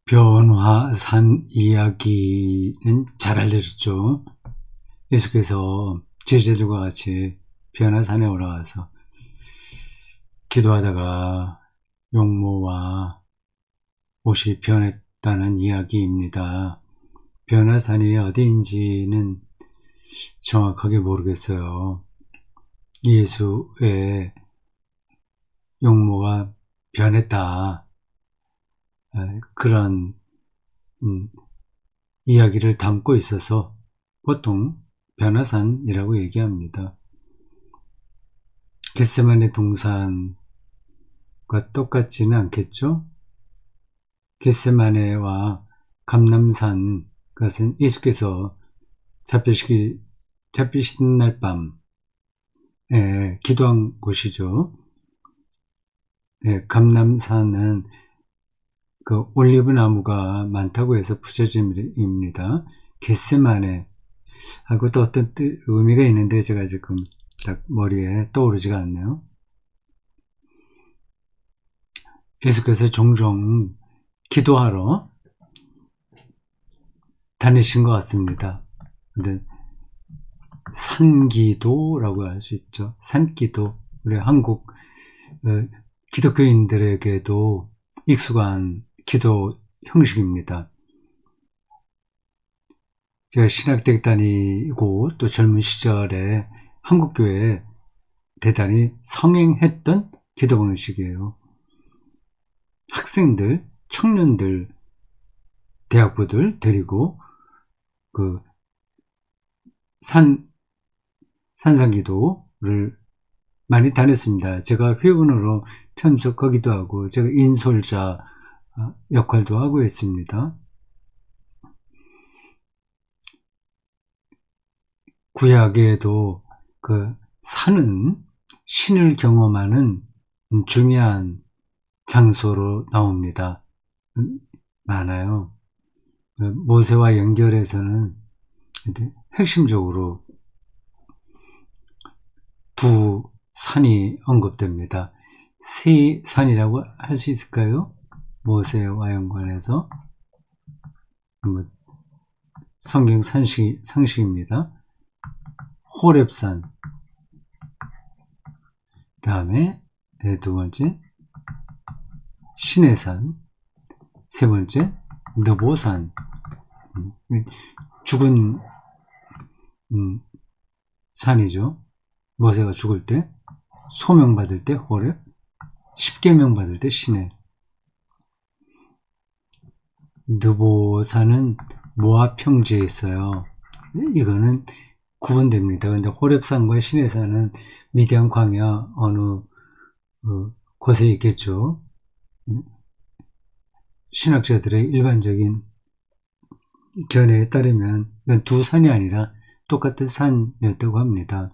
변화산 이야기는 잘 알려졌죠. 예수께서 제자들과 같이 변화산에 올라가서 기도하다가 용모와 옷이 변했다는 이야기입니다. 변화산이 어디인지는 정확하게 모르겠어요. 예수의 용모가 변했다, 그런 이야기를 담고 있어서 보통 변화산이라고 얘기합니다. 겟세마네 동산과 똑같지는 않겠죠? 겟세마네와 감람산, 그것은 예수께서 잡히시는 날 밤에 기도한 곳이죠. 감람산은 그 올리브 나무가 많다고 해서 부처짐입니다. 겟세마네, 그것도 어떤 의미가 있는데 제가 지금 딱 머리에 떠오르지가 않네요. 예수께서 종종 기도하러 다니신 것 같습니다. 근데 산기도라고 할 수 있죠. 산기도. 우리 한국 기독교인들에게도 익숙한 기도 형식입니다. 제가 신학대학 다니고 또 젊은 시절에 한국교회에 대단히 성행했던 기도 방식이에요. 학생들, 청년들, 대학부들 데리고 그 산상기도를 많이 다녔습니다. 제가 회원으로 참석하기도 하고 제가 인솔자 역할도 하고 있습니다. 구약에도 그 산은 신을 경험하는 중요한 장소로 나옵니다. 많아요. 모세와 연결해서는 핵심적으로 두 산이 언급됩니다. 세 산이라고 할 수 있을까요? 모세와 연관해서 성경 상식입니다. 호렙산, 그 다음에 두 번째 시내산, 세 번째 느보산. 죽은 산이죠. 모세가 죽을 때, 소명받을 때 호렙, 십계명 받을 때 시내. 느보산은 모압 평지에 있어요. 이거는 구분됩니다. 근데 호렙산과 시내산은 미디안 광야 어느 곳에 있겠죠. 신학자들의 일반적인 견해에 따르면 이건 두 산이 아니라 똑같은 산이었다고 합니다.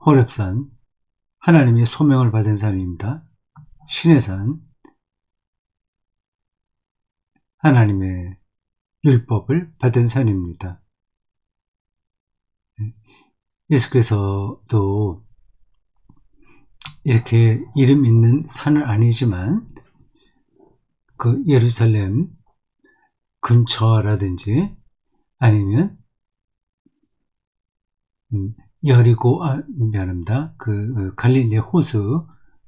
호렙산, 하나님의 소명을 받은 산입니다. 시내산, 하나님의 율법을 받은 산입니다. 예수께서도 이렇게 이름 있는 산은 아니지만 그 예루살렘 근처라든지 아니면 여리고, 미안합니다. 그 갈릴리 호수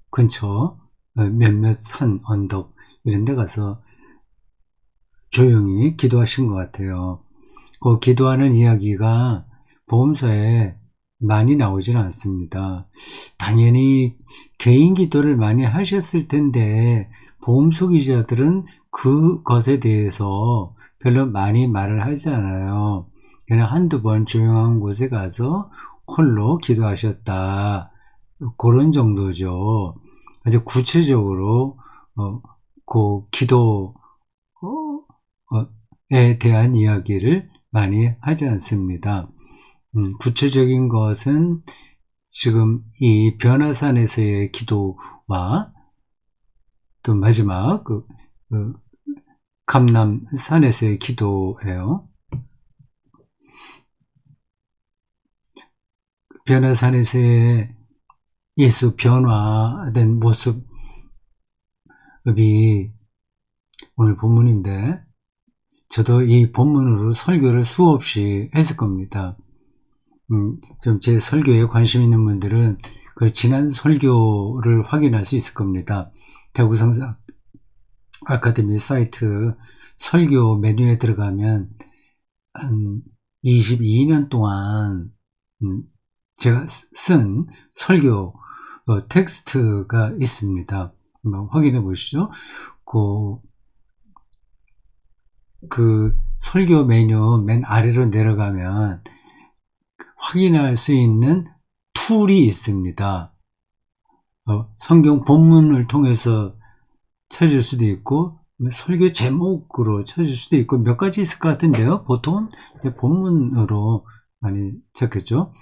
근처 몇몇 산, 언덕 이런 데 가서 조용히 기도하신 것 같아요. 그 기도하는 이야기가 복음서에 많이 나오지는 않습니다. 당연히 개인 기도를 많이 하셨을 텐데 복음서 기자들은 그것에 대해서 별로 많이 말을 하지 않아요. 그냥 한두 번 조용한 곳에 가서 홀로 기도하셨다, 그런 정도죠. 아주 구체적으로 그 기도에 대한 이야기를 많이 하지 않습니다. 구체적인 것은 지금 이 변화산에서의 기도와 또 마지막 감람산에서의 기도예요. 변화산에서의 예수 변화된 모습 오늘 본문인데, 저도 이 본문으로 설교를 수없이 했을 겁니다. 좀 제 설교에 관심 있는 분들은 그 지난 설교를 확인할 수 있을 겁니다. 대구성사 아카데미 사이트 설교 메뉴에 들어가면 한 22년 동안 제가 쓴 설교 텍스트가 있습니다. 한번 확인해 보시죠. 그 설교 메뉴 맨 아래로 내려가면 확인할 수 있는 툴이 있습니다. 성경 본문을 통해서 찾을 수도 있고 설교 제목으로 찾을 수도 있고 몇 가지 있을 것 같은데요. 보통은 본문으로 많이 찾겠죠.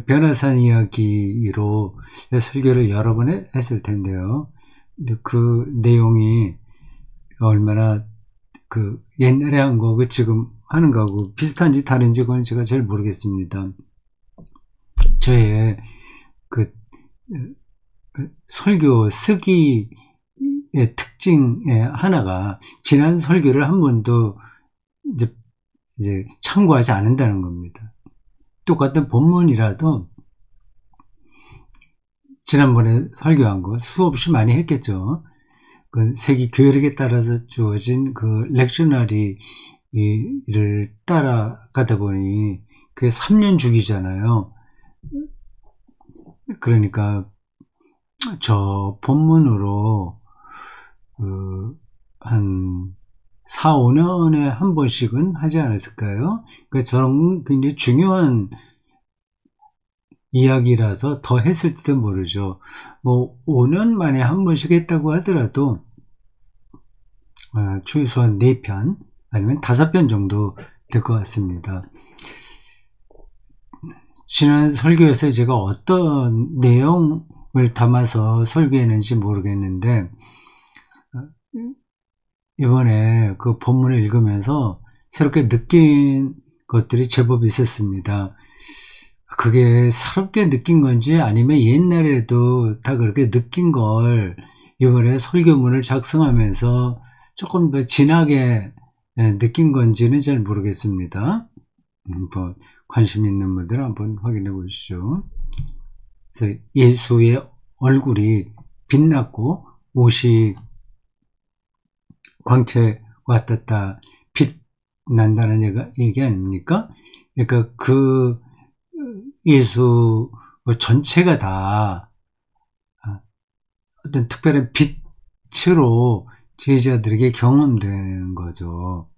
변화산 이야기로 설교를 여러 번 했을 텐데요. 근데 그 내용이 얼마나 그 옛날에 한 거고 지금 하는 거하고 비슷한지 다른지 그건 제가 잘 모르겠습니다. 저의 그 설교 쓰기의 특징의 하나가 지난 설교를 한 번도 이제 참고하지 않는다는 겁니다. 똑같은 본문이라도 지난번에 설교한 거 수없이 많이 했겠죠. 그 세계 교회력에 따라서 주어진 그 렉셔너리를 따라가다 보니 그게 3년 주기잖아요. 그러니까 저 본문으로 한 4, 5년에 한 번씩은 하지 않았을까요? 그러니까 저런 굉장히 중요한 이야기라서 더 했을지도 모르죠. 뭐 5년 만에 한 번씩 했다고 하더라도 최소한 4편 아니면 5편 정도 될 것 같습니다. 지난 설교에서 제가 어떤 내용을 담아서 설교했는지 모르겠는데 이번에 그 본문을 읽으면서 새롭게 느낀 것들이 제법 있었습니다. 그게 새롭게 느낀 건지 아니면 옛날에도 다 그렇게 느낀 걸 이번에 설교문을 작성하면서 조금 더 진하게 느낀 건지는 잘 모르겠습니다. 뭐 관심 있는 분들은 한번 확인해 보시죠. 그래서 예수의 얼굴이 빛났고 옷이 광채와 같다 빛난다는 얘기 아닙니까? 그러니까 그 예수 전체가 다 어떤 특별한 빛으로 제자들에게 경험되는 거죠.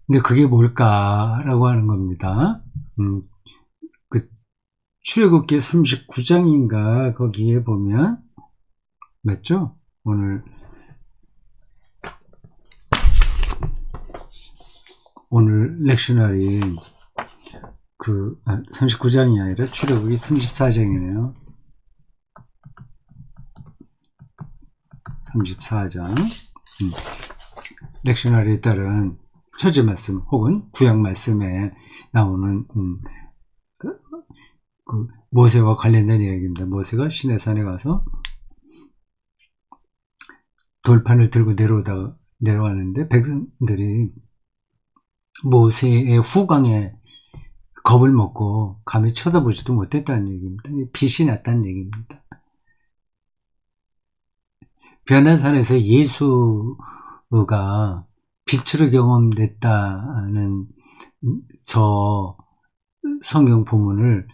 근데 그게 뭘까라고 하는 겁니다. 그 출애굽기 39장인가 거기에 보면 맞죠? 오늘 렉셔너리 39장이 아니라 출애굽기 34장이네요. 34장 렉셔너리에 따른 처지 말씀 혹은 구약 말씀에 나오는 그 모세와 관련된 이야기입니다. 모세가 시내산에 가서 돌판을 들고 내려가는데 백성들이 모세의 후광에 겁을 먹고 감히 쳐다보지도 못했다는 얘기입니다. 빛이 났다는 얘기입니다. 변화산에서 예수가 빛으로 경험됐다는 저 성경 본문을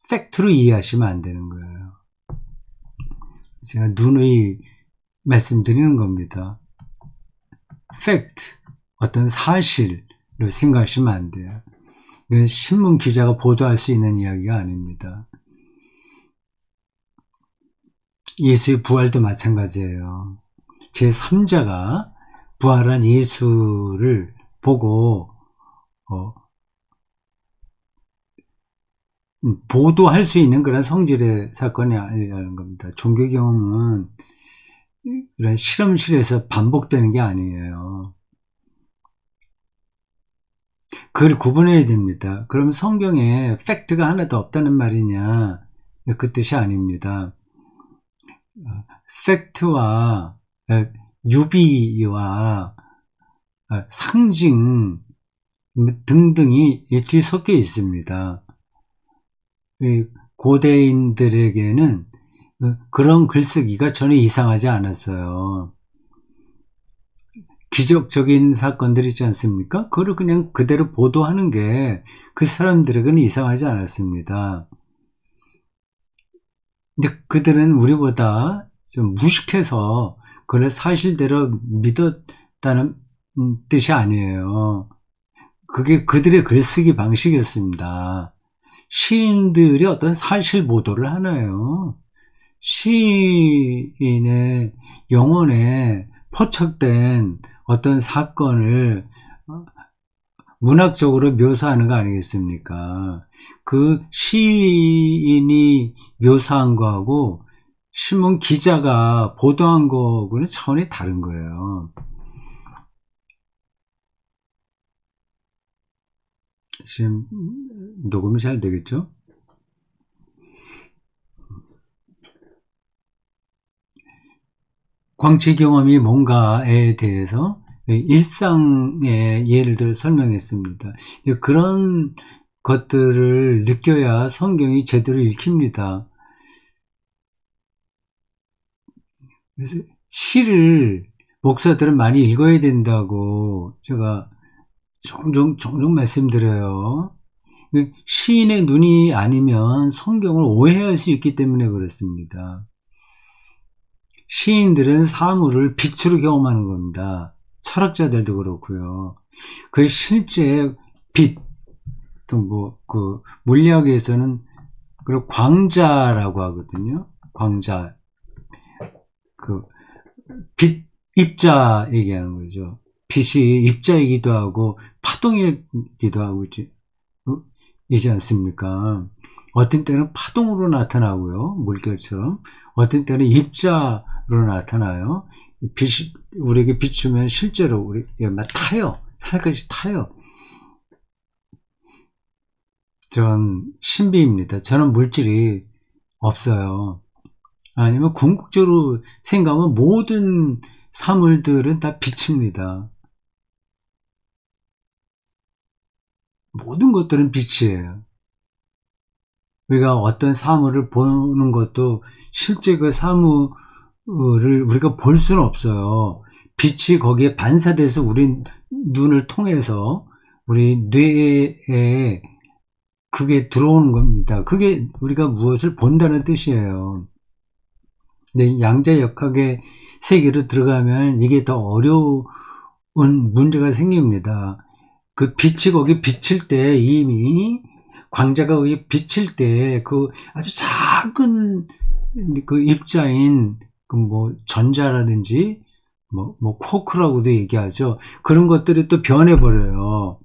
팩트로 이해하시면 안 되는 거예요. 제가 누누이 말씀드리는 겁니다. 팩트, 어떤 사실로 생각하시면 안 돼요. 신문 기자가 보도할 수 있는 이야기가 아닙니다. 예수의 부활도 마찬가지예요. 제3자가 부활한 예수를 보고 보도할 수 있는 그런 성질의 사건이 아니라는 겁니다. 종교 경험은 이런 실험실에서 반복되는 게 아니에요. 그걸 구분해야 됩니다. 그럼 성경에 팩트가 하나도 없다는 말이냐? 그 뜻이 아닙니다. 팩트와 유비와 상징 등등이 뒤섞여 있습니다. 고대인들에게는 그런 글쓰기가 전혀 이상하지 않았어요. 기적적인 사건들 있지 않습니까? 그걸 그냥 그대로 보도하는 게 그 사람들에게는 이상하지 않았습니다. 근데 그들은 우리보다 좀 무식해서 그걸 사실대로 믿었다는 뜻이 아니에요. 그게 그들의 글쓰기 방식이었습니다. 시인들이 어떤 사실 보도를 하나요? 시인의 영혼에 포착된 어떤 사건을 문학적으로 묘사하는 거 아니겠습니까? 그 시인이 묘사한 거하고 신문 기자가 보도한 거하고는 차원이 다른 거예요. 지금 녹음이 잘 되겠죠? 광채 경험이 뭔가에 대해서 일상의 예를 들어 설명했습니다. 그런 것들을 느껴야 성경이 제대로 읽힙니다. 그래서 시를 목사들은 많이 읽어야 된다고 제가 종종 말씀드려요. 시인의 눈이 아니면 성경을 오해할 수 있기 때문에 그렇습니다. 시인들은 사물을 빛으로 경험하는 겁니다. 철학자들도 그렇고요. 그 실제 빛, 또 물리학에서는 그리고 광자라고 하거든요. 광자, 빛 입자 얘기하는 거죠. 빛이 입자이기도 하고 파동이기도 하고 이지 않습니까? 어떤 때는 파동으로 나타나고요. 물결처럼. 어떤 때는 입자로 나타나요. 빛이 우리에게 비추면 실제로 우리 막 타요. 살갗이 타요. 전 신비입니다. 저는 물질이 없어요. 아니면 궁극적으로 생각하면 모든 사물들은 다 빛입니다. 모든 것들은 빛이에요. 우리가 어떤 사물을 보는 것도 실제 그 사물을 우리가 볼 수는 없어요. 빛이 거기에 반사돼서 우리 눈을 통해서 우리 뇌에 그게 들어오는 겁니다. 그게 우리가 무엇을 본다는 뜻이에요. 근데 양자역학의 세계로 들어가면 이게 더 어려운 문제가 생깁니다. 그 빛이 거기 비칠 때 이미 광자가 거기 비칠 때 그 아주 작은 그 입자인 그 전자라든지 쿼크라고도 얘기하죠. 그런 것들이 또 변해버려요.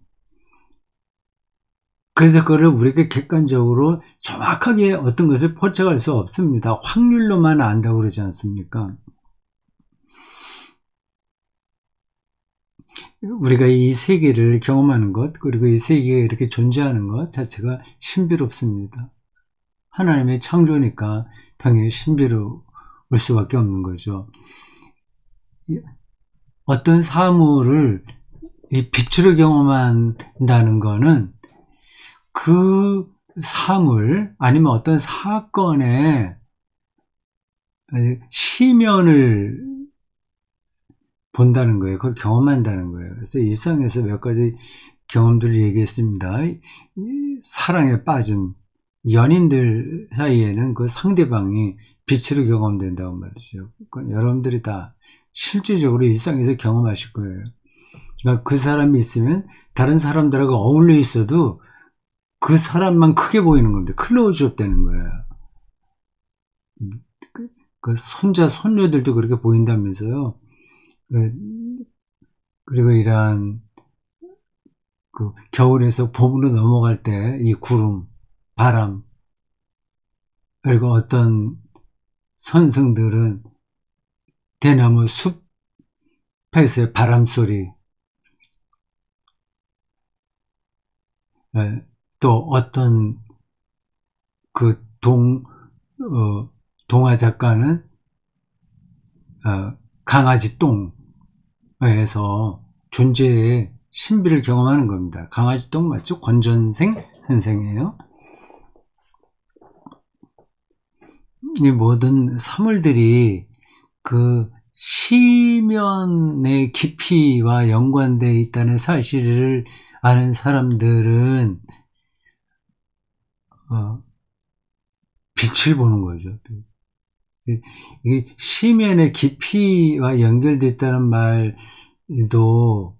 그래서 그거를 우리가 객관적으로 정확하게 어떤 것을 포착할 수 없습니다. 확률로만 안다고 그러지 않습니까? 우리가 이 세계를 경험하는 것, 그리고 이 세계가 이렇게 존재하는 것 자체가 신비롭습니다. 하나님의 창조니까 당연히 신비로울 수밖에 없는 거죠. 어떤 사물을 이 빛으로 경험한다는 거는 그 사물 아니면 어떤 사건의 시면을 본다는 거예요. 그걸 경험한다는 거예요. 그래서 일상에서 몇 가지 경험들을 얘기했습니다. 사랑에 빠진 연인들 사이에는 그 상대방이 빛으로 경험된다고 말이죠. 그러니까 여러분들이 다 실질적으로 일상에서 경험하실 거예요. 그러니까 그 사람이 있으면 다른 사람들하고 어울려 있어도 그 사람만 크게 보이는 겁니다. 클로즈업 되는 거예요. 그 손자, 손녀들도 그렇게 보인다면서요. 그리고 이러한 그 겨울에서 봄으로 넘어갈 때 이 구름, 바람, 그리고 어떤 선승들은 대나무 숲에서의 바람 소리, 또 어떤 그 동화 작가는 강아지 똥에서 존재의 신비를 경험하는 겁니다. 강아지 똥 맞죠? 권전생 선생이에요. 이 모든 사물들이 그 시면의 깊이와 연관되어 있다는 사실을 아는 사람들은 빛을 보는 거죠. 이게 시면의 깊이와 연결되어 있다는 말도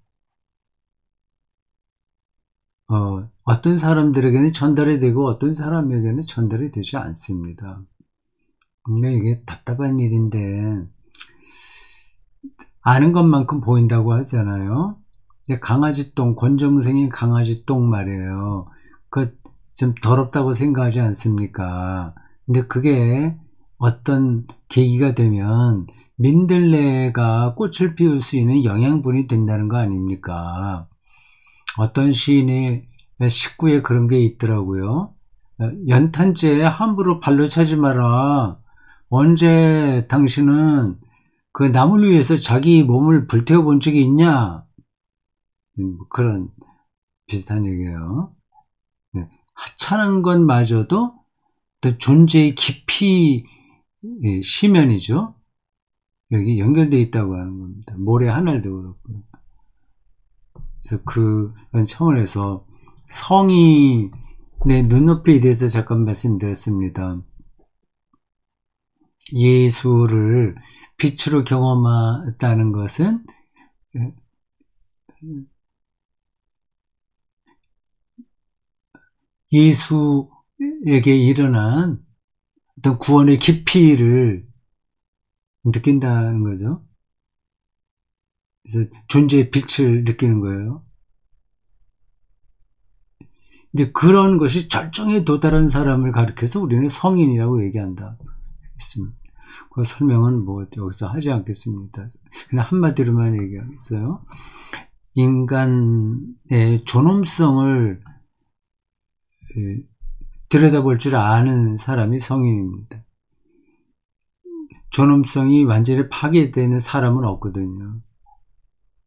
어떤 사람들에게는 전달이 되고 어떤 사람에게는 전달이 되지 않습니다. 근데 이게 답답한 일인데 아는 것만큼 보인다고 하잖아요. 강아지 똥, 권정생이 강아지 똥 말이에요. 그 좀 더럽다고 생각하지 않습니까? 근데 그게 어떤 계기가 되면 민들레가 꽃을 피울 수 있는 영양분이 된다는 거 아닙니까? 어떤 시인의 식구에 그런 게 있더라고요. 연탄재에 함부로 발로 차지 마라. 언제 당신은 그 나물 위에서 자기 몸을 불태워 본 적이 있냐? 그런 비슷한 얘기예요. 하찮은 것마저도 또 존재의 깊이 시면이죠. 여기 연결되어 있다고 하는 겁니다. 모래 하늘도 그렇고. 그래서 그런 차원에서 성인의 눈높이에 대해서 잠깐 말씀드렸습니다. 예수를 빛으로 경험했다는 것은 예수에게 일어난 어떤 구원의 깊이를 느낀다는 거죠. 그래서 존재의 빛을 느끼는 거예요. 근데 그런 것이 절정에 도달한 사람을 가리켜서 우리는 성인이라고 얘기한다. 그 설명은 뭐 여기서 하지 않겠습니다. 그냥 한마디로만 얘기하겠어요. 인간의 존엄성을 들여다볼 줄 아는 사람이 성인입니다. 존엄성이 완전히 파괴되는 사람은 없거든요.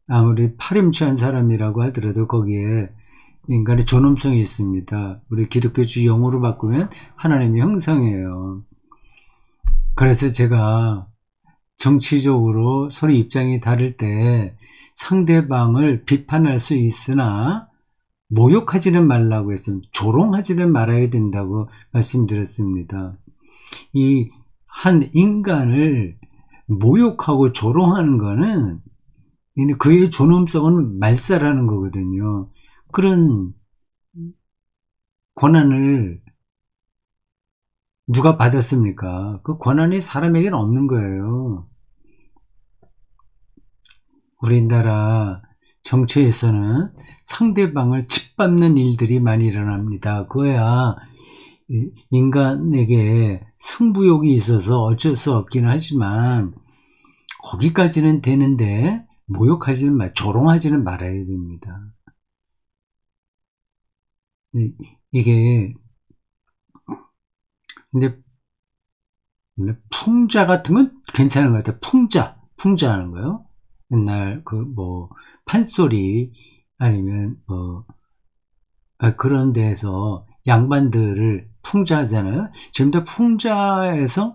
아무리 파렴치한 사람이라고 하더라도 거기에 인간의 존엄성이 있습니다. 우리 기독교주 용어로 바꾸면 하나님의 형상이에요. 그래서 제가 정치적으로 서로 입장이 다를 때 상대방을 비판할 수 있으나 모욕하지는 말라고 했습니다. 조롱하지는 말아야 된다고 말씀드렸습니다. 이 한 인간을 모욕하고 조롱하는 거는 그의 존엄성은 말살하는 거거든요. 그런 권한을 누가 받았습니까? 그 권한이 사람에게는 없는 거예요. 우리나라 정치에서는 상대방을 짓밟는 일들이 많이 일어납니다. 그거야 인간에게 승부욕이 있어서 어쩔 수 없긴 하지만 거기까지는 되는데 모욕하지는 조롱하지는 말아야 됩니다. 이게 근데 풍자 같은 건 괜찮은 것 같아요. 풍자 하는 거요. 옛날 판소리 아니면 그런 데에서 양반들을 풍자하잖아요. 지금 도 풍자에서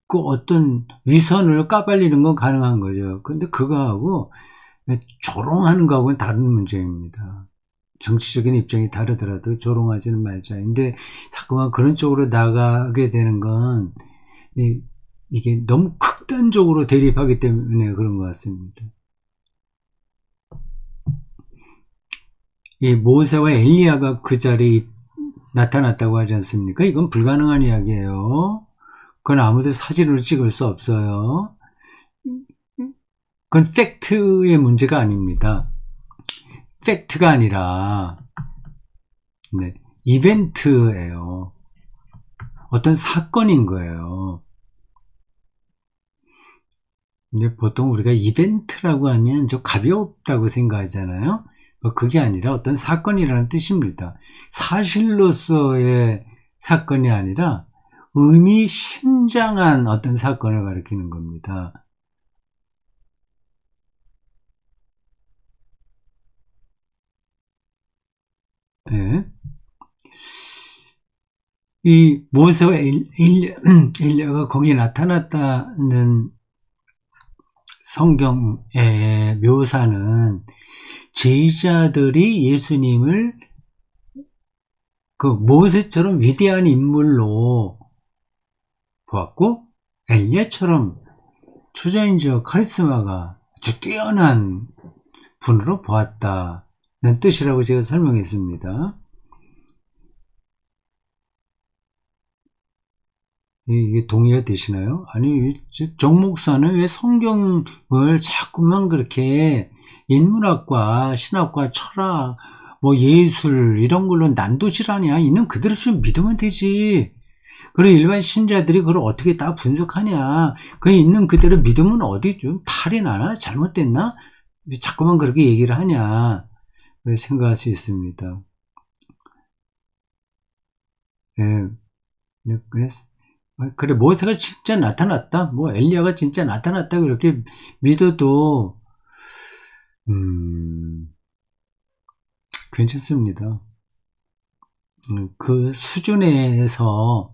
그 어떤 위선을 까발리는 건 가능한 거죠. 근데 그거하고 조롱하는 거하고는 다른 문제입니다. 정치적인 입장이 다르더라도 조롱하지는 말자. 근데 자꾸만 그런 쪽으로 나가게 되는 건 이게 너무 극단적으로 대립하기 때문에 그런 것 같습니다. 이 모세와 엘리야가 그 자리에 나타났다고 하지 않습니까? 이건 불가능한 이야기예요. 그건 아무도 사진으로 찍을 수 없어요. 그건 팩트의 문제가 아닙니다. 팩트가 아니라 이벤트예요. 어떤 사건인 거예요. 근데 보통 우리가 이벤트라고 하면 좀 가볍다고 생각하잖아요. 그게 아니라 어떤 사건이라는 뜻입니다. 사실로서의 사건이 아니라 의미심장한 어떤 사건을 가리키는 겁니다. 예. 이 모세와 엘리야가 거기에 나타났다는 성경의 묘사는 제자들이 예수님을 그 모세처럼 위대한 인물로 보았고 엘리야처럼 초자연적 카리스마가 아주 뛰어난 분으로 보았다는 뜻이라고 제가 설명했습니다. 이게 동의가 되시나요? 아니, 정 목사는 왜 성경을 자꾸만 그렇게 인문학과 신학과 철학 뭐 예술 이런 걸로 난도질하냐? 있는 그대로 좀 믿으면 되지. 그리고 일반 신자들이 그걸 어떻게 다 분석하냐? 그 있는 그대로 믿으면 어디 좀 탈이 나나? 잘못됐나? 자꾸만 그렇게 얘기를 하냐? 그렇게 생각할 수 있습니다. 예, 그래, 모세가 진짜 나타났다? 뭐, 엘리야가 진짜 나타났다? 그렇게 믿어도, 괜찮습니다. 그 수준에서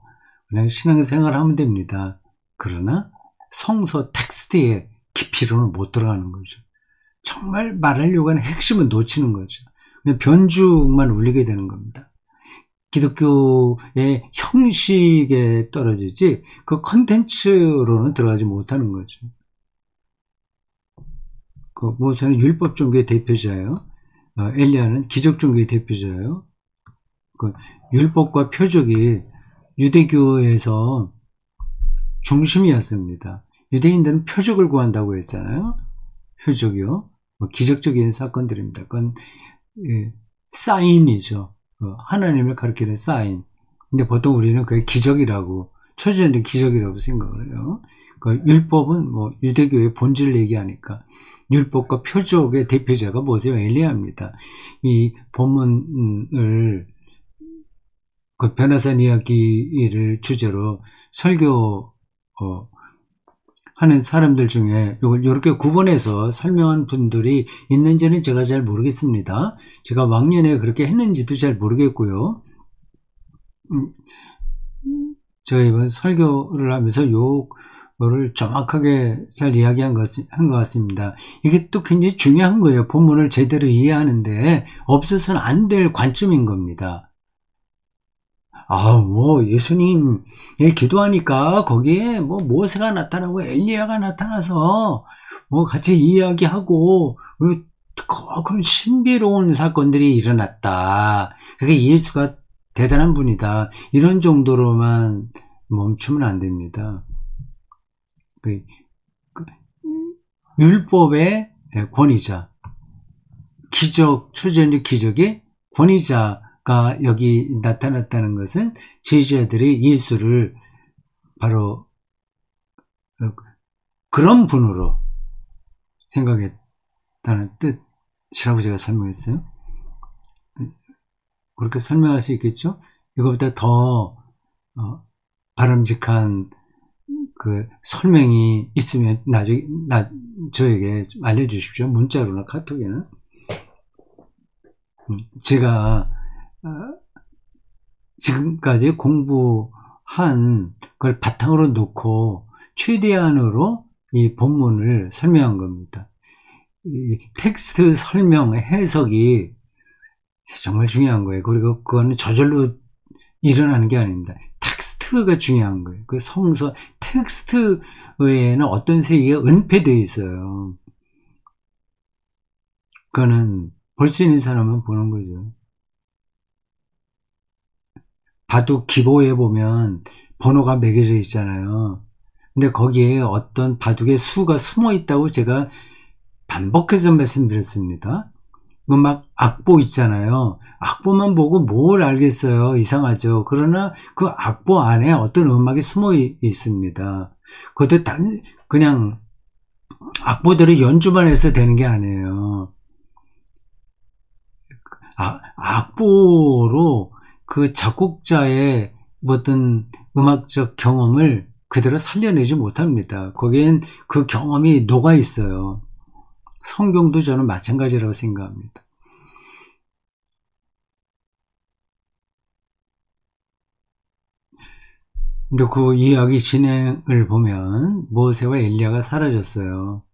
그냥 신앙생활 하면 됩니다. 그러나 성서 텍스트에 깊이로는 못 들어가는 거죠. 정말 말하려고 하는 핵심은 놓치는 거죠. 그냥 변죽만 울리게 되는 겁니다. 기독교의 형식에 떨어지지 그 컨텐츠로는 들어가지 못하는 거죠. 그 모세는 율법 종교의 대표자예요. 엘리야는 기적 종교의 대표자예요. 그 율법과 표적이 유대교에서 중심이었습니다. 유대인들은 표적을 구한다고 했잖아요. 표적이요. 뭐 기적적인 사건들입니다. 그건 사인이죠. 하나님을 가리키는 사인. 근데 보통 우리는 그게 기적이라고, 초자연적 기적이라고 생각을 해요. 그 율법은 뭐 유대교의 본질을 얘기하니까 율법과 표적의 대표자가 모세와 엘리야입니다. 이 본문을 그 변화산 이야기를 주제로 설교 하는 사람들 중에 이걸 이렇게 구분해서 설명한 분들이 있는지는 제가 잘 모르겠습니다. 제가 왕년에 그렇게 했는지도 잘 모르겠고요. 제가 이번 설교를 하면서 요거를 정확하게 잘 이야기한 것 같습니다. 이게 또 굉장히 중요한 거예요. 본문을 제대로 이해하는데 없어서는 안 될 관점인 겁니다. 뭐, 예수님의 기도하니까 거기에 뭐 모세가 나타나고 엘리야가 나타나서 뭐 같이 이야기하고, 그리고 그런 신비로운 사건들이 일어났다. 그게 예수가 대단한 분이다. 이런 정도로만 멈추면 안 됩니다. 율법의 권위자, 초자연적 기적의 권위자가 여기 나타났다는 것은 제자들이 예수를 바로 그런 분으로 생각했다는 뜻이라고 제가 설명했어요. 그렇게 설명할 수 있겠죠? 이거보다 더 바람직한 그 설명이 있으면 나중에 저에게 좀 알려주십시오. 문자로나 카톡이나. 제가 지금까지 공부한 걸 바탕으로 놓고 최대한으로 이 본문을 설명한 겁니다. 이 텍스트 설명, 해석이 정말 중요한 거예요. 그리고 그거는 저절로 일어나는 게 아닙니다. 텍스트가 중요한 거예요. 그 성서 텍스트 외에는 어떤 세계가 은폐되어 있어요. 그거는 볼 수 있는 사람은 보는 거죠. 바둑 기보에 보면 번호가 매겨져 있잖아요. 근데 거기에 어떤 바둑의 수가 숨어 있다고 제가 반복해서 말씀드렸습니다. 막 악보 있잖아요. 악보만 보고 뭘 알겠어요. 이상하죠. 그러나 그 악보 안에 어떤 음악이 숨어 있습니다. 그것도 그냥 악보대로 연주만 해서 되는 게 아니에요. 악보로 그 작곡자의 어떤 음악적 경험을 그대로 살려내지 못합니다. 거기엔 그 경험이 녹아 있어요. 성경도 저는 마찬가지라고 생각합니다. 근데 그 이야기 진행을 보면 모세와 엘리야가 사라졌어요.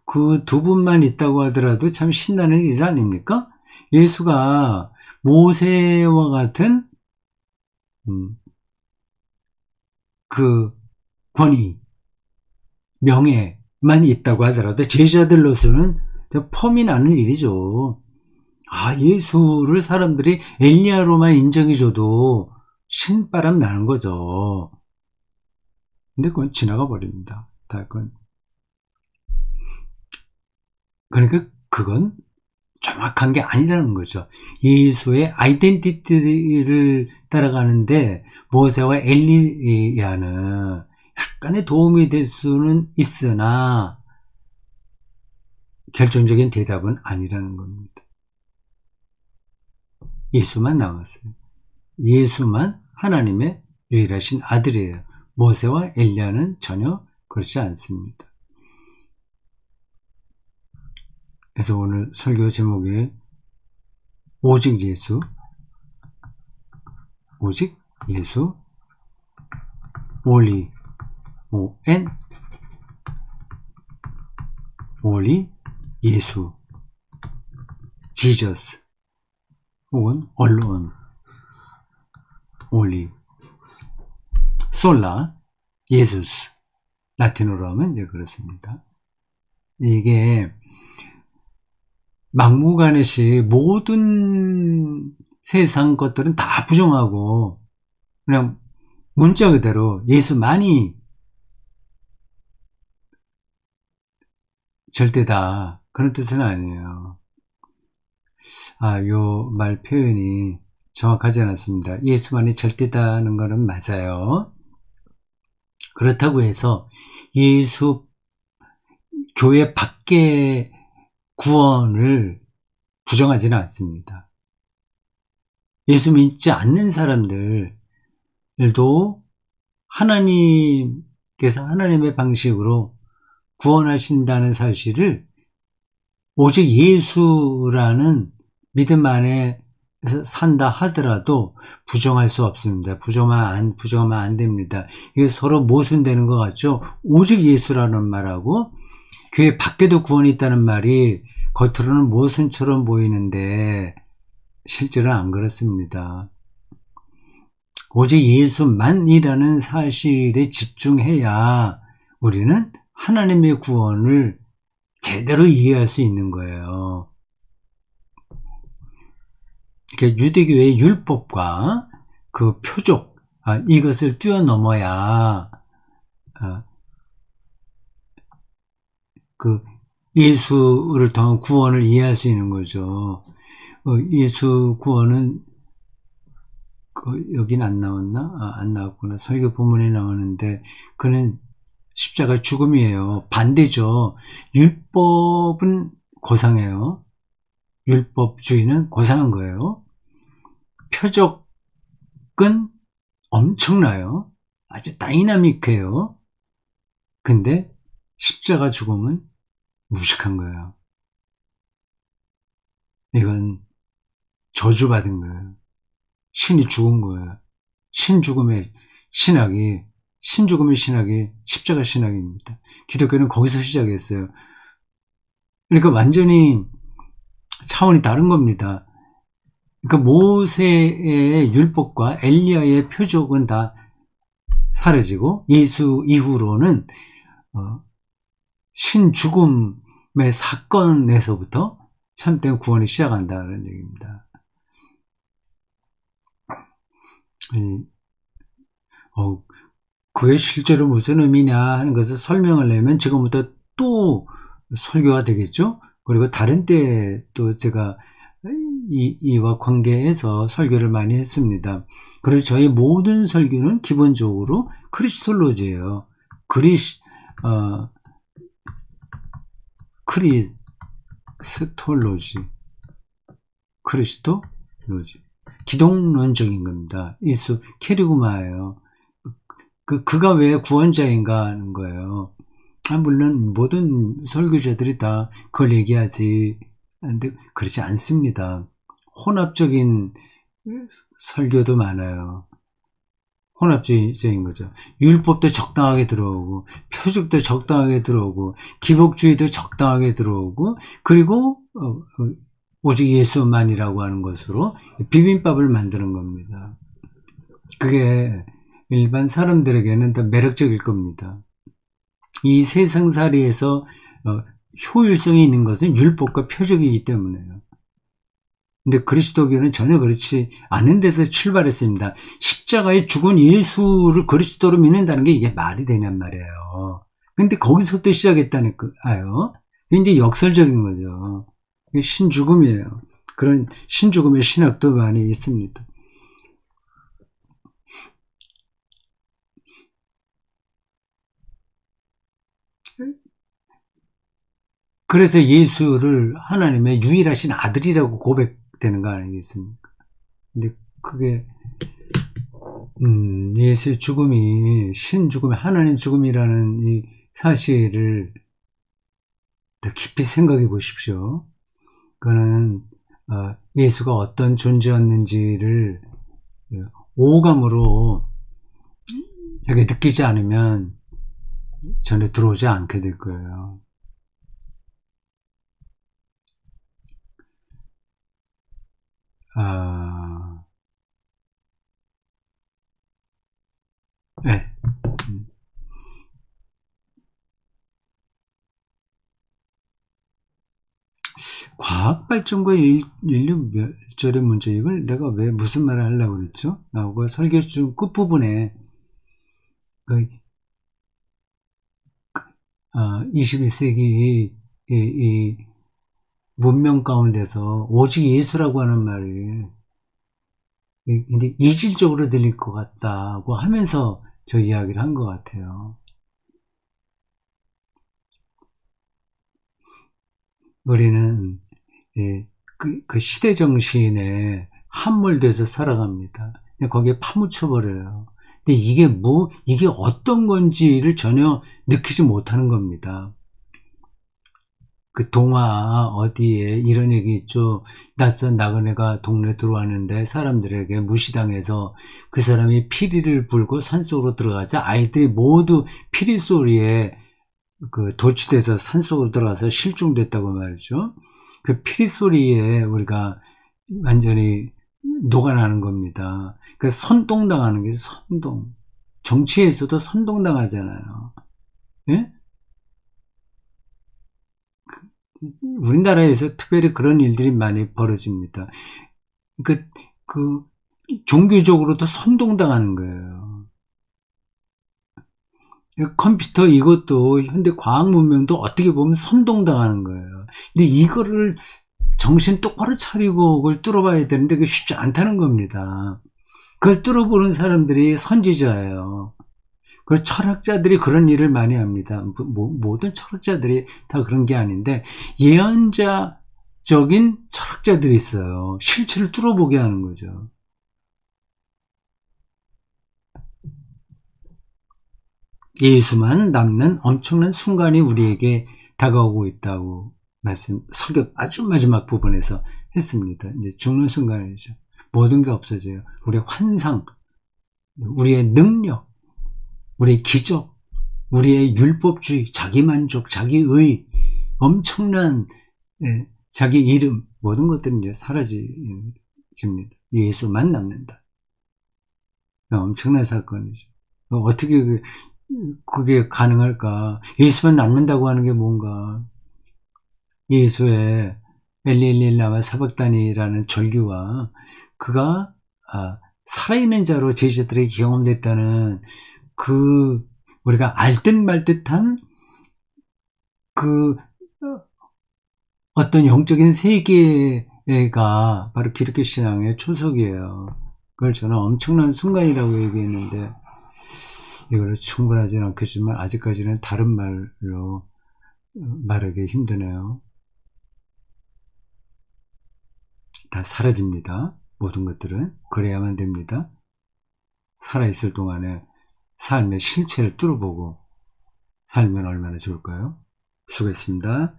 그 두 분만 있다고 하더라도 참 신나는 일 아닙니까? 예수가 모세와 같은 그 권위, 명예만 있다고 하더라도 제자들로서는 펌이 나는 일이죠. 아, 예수를 사람들이 엘리야로만 인정해줘도 신바람 나는 거죠. 근데 그건 지나가 버립니다. 다 그건. 그러니까 그건 정확한 게 아니라는 거죠. 예수의 아이덴티티를 따라가는데 모세와 엘리야는 약간의 도움이 될 수는 있으나 결정적인 대답은 아니라는 겁니다. 예수만 나왔어요. 예수만 하나님의 유일하신 아들이에요. 모세와 엘리야는 전혀 그렇지 않습니다. 그래서 오늘 설교 제목이 오직 예수, 오직 예수, only, O-N, only 예수, Jesus, 혹은 alone, only, sola, 예수스, 라틴어로 하면 이제 그렇습니다. 이게 막무가내시 모든 세상 것들은 다 부정하고 그냥 문자 그대로 예수만이 절대다 그런 뜻은 아니에요. 요 말 표현이 정확하지 않았습니다. 예수만이 절대다는 거는 맞아요. 그렇다고 해서 예수 교회 밖에 구원을 부정하지는 않습니다. 예수 믿지 않는 사람들도 하나님께서 하나님의 방식으로 구원하신다는 사실을 오직 예수라는 믿음 안에 산다 하더라도 부정할 수 없습니다. 부정하면 안 됩니다. 이게 서로 모순되는 것 같죠? 오직 예수라는 말하고 교회 밖에도 구원이 있다는 말이 겉으로는 모순처럼 보이는데 실제로는 안 그렇습니다. 오직 예수만이라는 사실에 집중해야 우리는 하나님의 구원을 제대로 이해할 수 있는 거예요. 그러니까 유대교의 율법과 그 표적, 이것을 뛰어넘어야 그 예수를 통한 구원을 이해할 수 있는 거죠. 예수 구원은 여긴 안 나왔나? 안 나왔구나. 설교 본문에 나오는데 그는 십자가 죽음이에요. 반대죠. 율법은 고상해요. 율법주의는 고상한 거예요. 표적은 엄청나요. 아주 다이나믹해요. 근데 십자가 죽음은 무식한 거예요. 이건 저주받은 거예요. 신이 죽은 거예요. 신죽음의 신학이 십자가 신학입니다. 기독교는 거기서 시작했어요. 그러니까 완전히 차원이 다른 겁니다. 그러니까 모세의 율법과 엘리야의 표적은 다 사라지고 예수 이후로는 신죽음의 사건에서부터 참된 구원이 시작한다는 얘기입니다. 그게 실제로 무슨 의미냐 하는 것을 설명을 내면 지금부터 또 설교가 되겠죠. 그리고 다른 때 또 제가 이와 관계해서 설교를 많이 했습니다. 그래서 저희 모든 설교는 기본적으로 크리스톨로지예요. 크리스톨로지. 기독론적인 겁니다. 예수 캐리그마예요. 그가 왜 구원자인가 하는 거예요. 물론 모든 설교자들이 다 그걸 얘기하지. 근데 그렇지 않습니다. 혼합적인 설교도 많아요. 혼합주의적인 거죠. 율법도 적당하게 들어오고, 표적도 적당하게 들어오고, 기복주의도 적당하게 들어오고, 그리고 오직 예수만이라고 하는 것으로 비빔밥을 만드는 겁니다. 그게 일반 사람들에게는 더 매력적일 겁니다. 이 세상살이에서 효율성이 있는 것은 율법과 표적이기 때문에요. 근데 그리스도교는 전혀 그렇지 않은 데서 출발했습니다. 십자가에 죽은 예수를 그리스도로 믿는다는 게 이게 말이 되냔 말이에요. 근데 거기서부터 시작했다니까요. 이게 이제 역설적인 거죠. 이게 신죽음이에요. 그런 신죽음의 신학도 많이 있습니다. 그래서 예수를 하나님의 유일하신 아들이라고 고백되는 거 아니겠습니까? 근데 그게 예수의 죽음이 신죽음이 하나님 죽음이라는 이 사실을 더 깊이 생각해 보십시오. 그거는 예수가 어떤 존재였는지를 오감으로 제가 느끼지 않으면 전에 들어오지 않게 될 거예요. 네. 과학 발전과 인류 멸절의 문제, 이걸 내가 왜 무슨 말을 하려고 그랬죠? 나오고 설교 중 끝부분에 21세기 이 문명 가운데서 오직 예수라고 하는 말이 근데 이질적으로 들릴 것 같다고 하면서 저 이야기를 한 것 같아요. 우리는 그 시대 정신에 함몰돼서 살아갑니다. 근데 거기에 파묻혀버려요. 근데 이게 어떤 건지를 전혀 느끼지 못하는 겁니다. 그 동화 어디에 이런 얘기 있죠. 낯선 나그네가 동네 들어왔는데 사람들에게 무시당해서 그 사람이 피리를 불고 산속으로 들어가자 아이들이 모두 피리 소리에 도취돼서 산속으로 들어가서 실종됐다고 말이죠. 그 피리 소리에 우리가 완전히 녹아나는 겁니다. 그 선동당하는 게 선동. 정치에서도 선동당하잖아요. 예? 우리나라에서 특별히 그런 일들이 많이 벌어집니다. 그 종교적으로도 선동당하는 거예요. 컴퓨터 이것도 현대 과학 문명도 어떻게 보면 선동당하는 거예요. 근데 이거를 정신 똑바로 차리고 그걸 뚫어봐야 되는데 그게 쉽지 않다는 겁니다. 그걸 뚫어보는 사람들이 선지자예요. 그 철학자들이 그런 일을 많이 합니다. 모든 철학자들이 다 그런 게 아닌데 예언자적인 철학자들이 있어요. 실체를 뚫어보게 하는 거죠. 예수만 남는 엄청난 순간이 우리에게 다가오고 있다고 설교 아주 마지막 부분에서 했습니다. 이제 죽는 순간이죠. 모든 게 없어져요. 우리의 환상, 우리의 능력, 우리의 기적, 우리의 율법주의, 자기만족, 자기의, 엄청난 자기 이름, 모든 것들은 이제 사라집니다. 예수만 남는다. 엄청난 사건이죠. 어떻게 그게 가능할까? 예수만 남는다고 하는 게 뭔가? 예수의 엘리엘리 라마 사박단이라는 절규와 그가 살아있는 자로 제자들에게 경험됐다는 우리가 알 듯 말 듯한 어떤 영적인 세계가 바로 기독교 신앙의 초석이에요. 그걸 저는 엄청난 순간이라고 얘기했는데 이걸로 충분하지는 않겠지만 아직까지는 다른 말로 말하기 힘드네요. 다 사라집니다. 모든 것들은. 그래야만 됩니다. 살아있을 동안에 삶의 실체를 뚫어보고 살면 얼마나 좋을까요? 수고했습니다.